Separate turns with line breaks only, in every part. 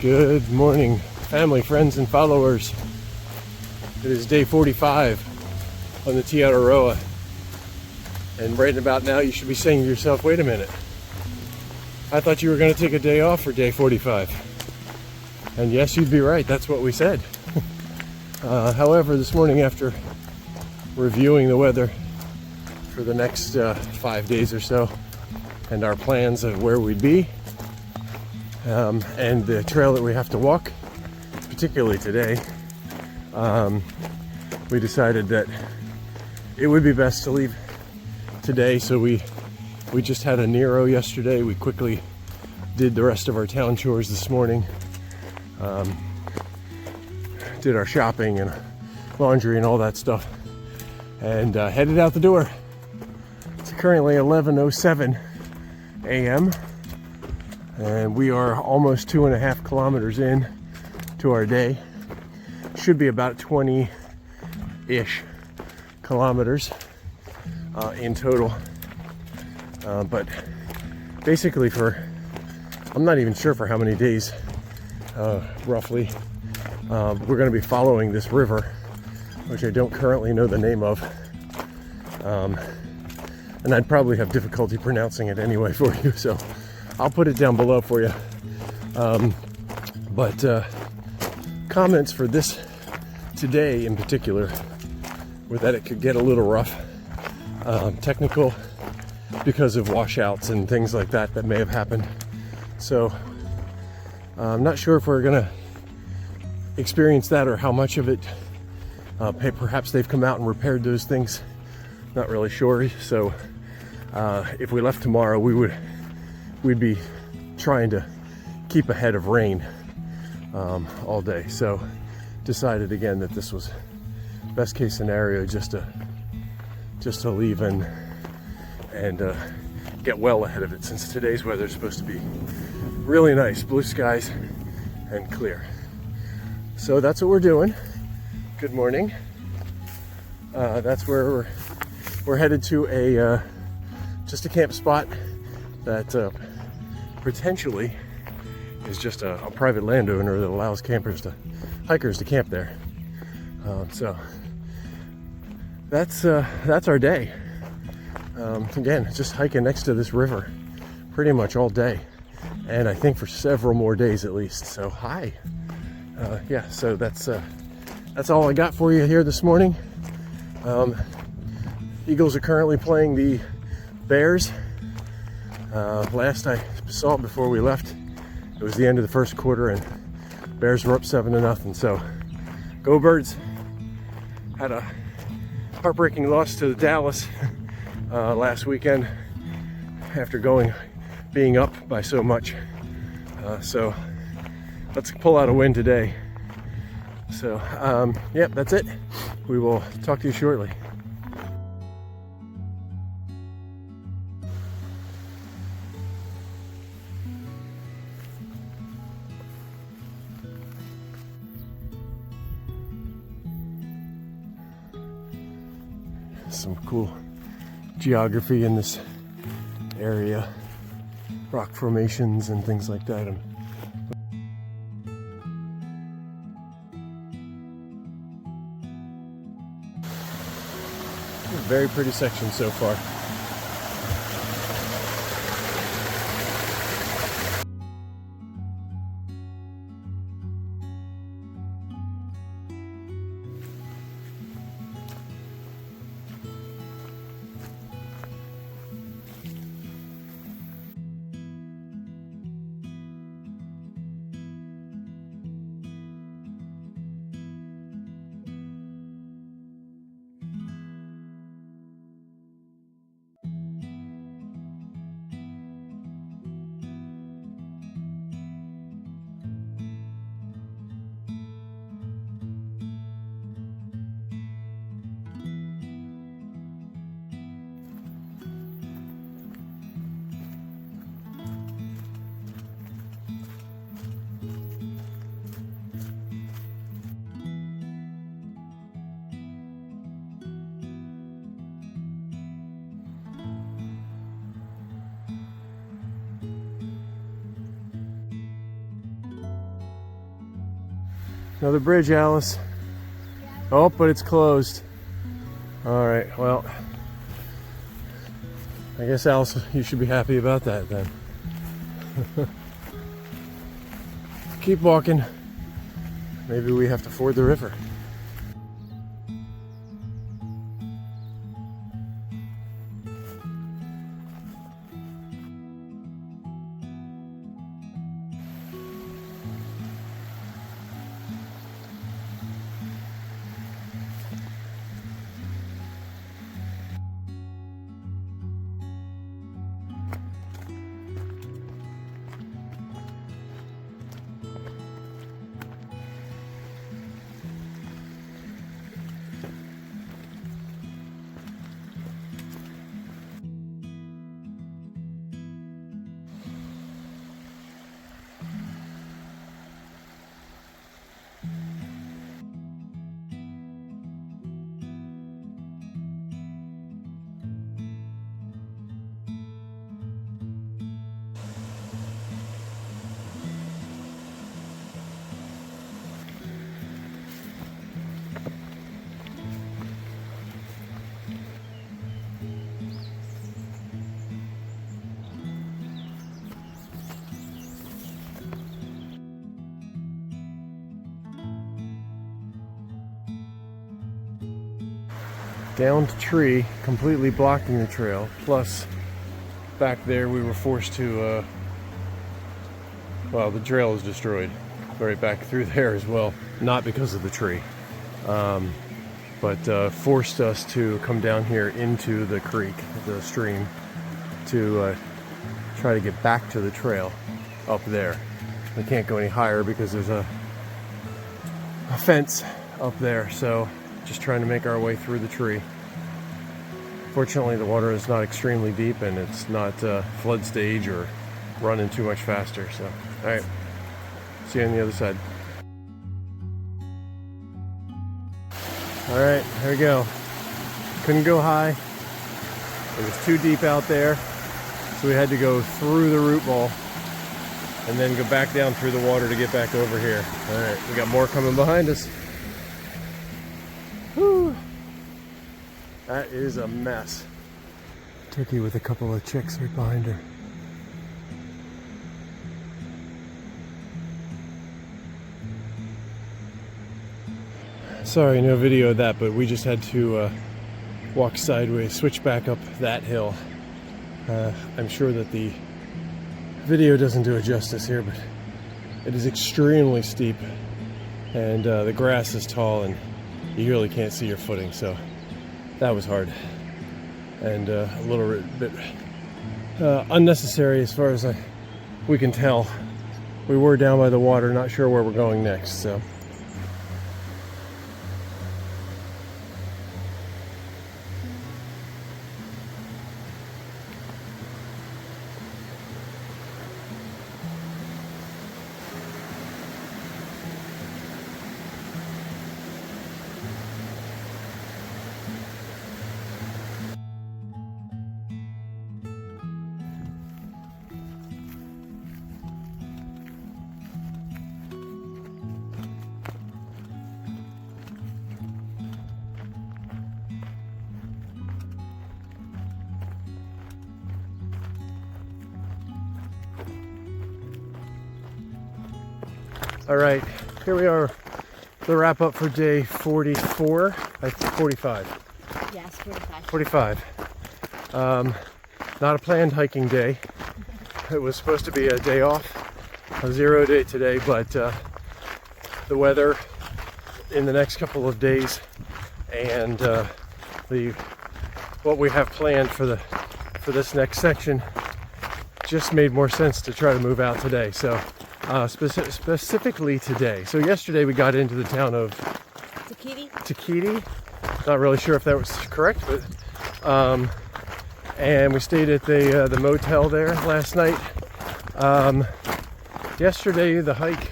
Good morning, family, friends, and followers. It is day 45 on the Araroa. And right about now, you should be saying to yourself, wait a minute. I thought you were going to take a day off for day 45. And yes, you'd be right. That's what we said. However, this morning, after reviewing the weather for the next 5 days or so, and our plans of where we'd be, and the trail that we have to walk, particularly today, we decided that it would be best to leave today. So we just had a Nero yesterday. We quickly did the rest of our town chores this morning, did our shopping and laundry and all that stuff, and headed out the door. It's currently 11:07 a.m. and we are almost 2.5 kilometers in to our day. Should be about 20-ish kilometers in total, but basically I'm not even sure for how many days roughly we're going to be following this river, which I don't currently know the name of, and I'd probably have difficulty pronouncing it anyway for you, so I'll put it down below for you. But comments for this today in particular were that it could get a little rough, technical, because of washouts and things like that may have happened. So I'm not sure if we're gonna experience that or how much of it. Perhaps they've come out and repaired those things. Not really sure. So if we left tomorrow, we'd be trying to keep ahead of rain all day. So decided again that this was best case scenario, just to leave and get well ahead of it, since today's weather is supposed to be really nice, blue skies and clear. So that's what we're doing. Good morning. That's where we're headed to just a camp spot that potentially is just a private landowner that allows hikers to camp there. So that's our day. Again, just hiking next to this river pretty much all day, and I think for several more days at least. So hi. Yeah, so that's all I got for you here this morning. Eagles are currently playing the Bears. Last I saw before we left, it was the end of the first quarter and Bears were up 7-0. So go Birds. Had a heartbreaking loss to Dallas last weekend after being up by so much. So let's pull out a win today. So yep, that's it. We will talk to you shortly. Some cool geography in this area, rock formations and things like that. Very pretty section so far. Another bridge, Alice. Oh, but it's closed. All right, well, I guess, Alice, you should be happy about that then. Keep walking. Maybe we have to ford the river. Downed tree completely blocking the trail, plus back there we were forced to well, the trail is destroyed right back through there as well, not because of the tree, but forced us to come down here into the creek, the stream, to try to get back to the trail up there. We can't go any higher because there's a fence up there, so just trying to make our way through the tree. Fortunately, the water is not extremely deep and it's not flood stage or running too much faster. So, all right, see you on the other side. All right, here we go. Couldn't go high. It was too deep out there, so we had to go through the root ball and then go back down through the water to get back over here. All right, we got more coming behind us. Whew. That is a mess. Turkey with a couple of chicks right behind her. Sorry, no video of that, but we just had to walk sideways, switch back up that hill. I'm sure that the video doesn't do it justice here, but it is extremely steep, and the grass is tall, and you really can't see your footing, so that was hard, and a little bit unnecessary as far as we can tell. We were down by the water, not sure where we're going next, so. All right, here we are, the wrap up for day 44, 45.
Yes, 45.
45. Not a planned hiking day. It was supposed to be a day off, a 0 day today, but the weather in the next couple of days and what we have planned for this next section just made more sense to try to move out today. So specifically today. So yesterday we got into the town of Kūiti. Not really sure if that was correct, but and we stayed at the motel there last night. Yesterday the hike.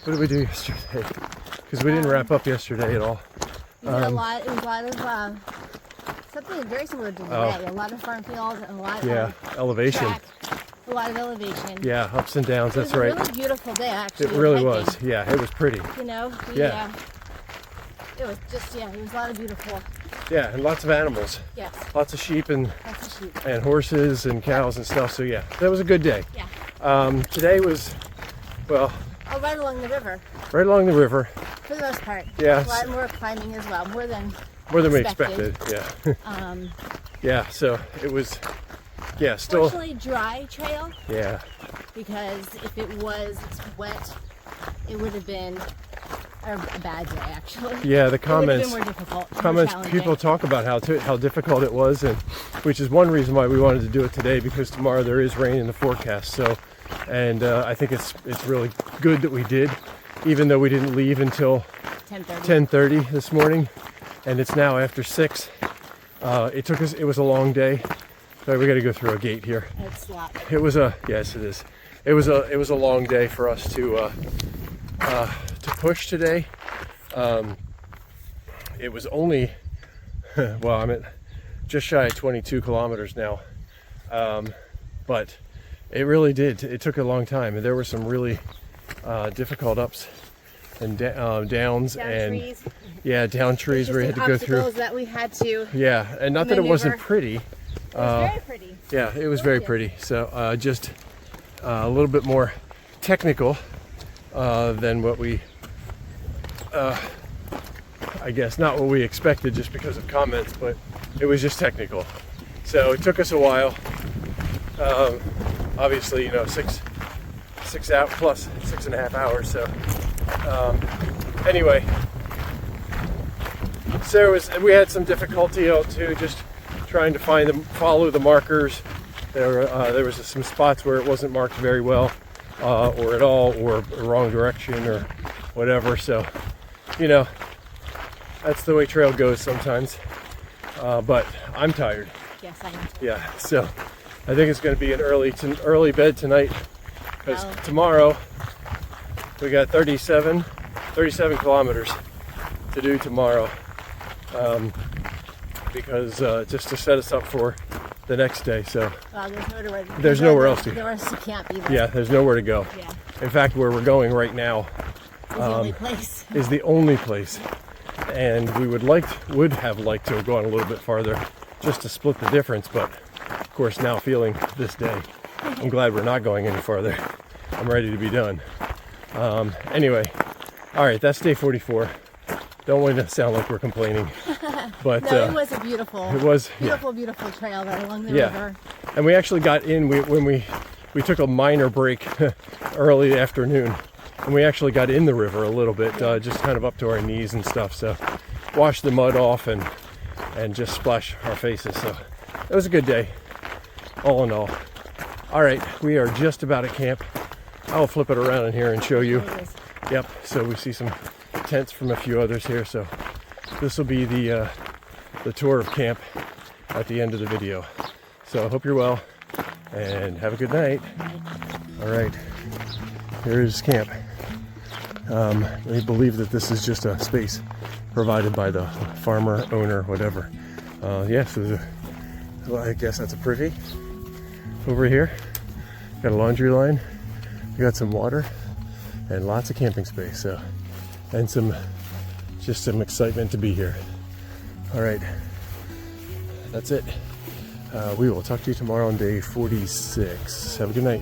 What did we do yesterday? Because we didn't wrap up yesterday at all.
We did a lot of something very similar to today. A lot of farm fields and a lot of
elevation.
A lot of elevation.
Yeah, ups and downs. That's right.
It was a really beautiful day, actually.
It really
hiking.
was. Yeah, it was pretty.
You know,
Yeah.
It was just, it was a lot of beautiful.
Yeah, and lots of animals.
Yes.
Lots of sheep and
Sheep.
and horses and cows and stuff. So yeah, that was a good day.
Yeah.
Today was, well,
Oh, right along the river,
right along the river.
for the most part.
Yeah.
A lot more climbing as well, more than
We expected. Yeah. Yeah. So it was. Yeah. Still.
fortunately dry trail,
Yeah.
because if it was wet, it would have been a bad day, actually.
Yeah. The
It would have
comments.
been more difficult. more
Comments.
challenging.
People talk about how difficult it was, and which is one reason why we wanted to do it today, because tomorrow there is rain in the forecast. So, and I think it's really good that we did, even though we didn't leave until 10:30 this morning, and it's now after 6. It was a long day. So we got to go through a gate here.
It's a lot.
It was yes, it is. It was a long day for us to push today. It was only, well, I'm at just shy of 22 kilometers now, but it really did. It took a long time, and there were some really difficult ups and downs,
Down
and
trees.
yeah, down trees where we had to go through.
Obstacles that we had to.
Yeah, and not that it wasn't
maneuver.
pretty.
It was very pretty.
Yeah, it was very pretty. So just a little bit more technical than what we, I guess, not what we expected just because of comments, but it was just technical. So it took us a while. Obviously, you know, 6 out plus 6.5 hours. So anyway, so we had some difficulty out too, just trying to follow the markers. There was some spots where it wasn't marked very well, or at all, or wrong direction, or whatever. So, you know, that's the way trail goes sometimes. But I'm tired.
Yes, I am.
Yeah. So I think it's going to be an early bed tonight, because tomorrow we got 37 kilometers to do tomorrow. Because just to set us up for the next day. So
there's nowhere else to go. Camp either.
Yeah, there's nowhere to go.
Yeah.
In fact, where we're going right now is the only place, and we would have liked to have gone a little bit farther just to split the difference. But of course, now feeling this day, I'm glad we're not going any farther. I'm ready to be done. Anyway, all right, that's day 44. Don't want to sound like we're complaining, but
no, it was a beautiful trail right along the river.
And we actually got in when we took a minor break early afternoon, and we actually got in the river a little bit, just kind of up to our knees and stuff. So washed the mud off and just splash our faces. So it was a good day, all in all. All right, we are just about at camp. I'll flip it around in here and show you. Yep. So we see some tents from a few others here, so this will be the tour of camp at the end of the video. So I hope you're well and have a good night. All right, here's camp. We believe that this is just a space provided by the farmer, owner, whatever. So well, I guess that's a privy over here. Got a laundry line, we got some water, and lots of camping space. So, and some excitement to be here. All right, that's it. We will talk to you tomorrow on day 46. Have a good night.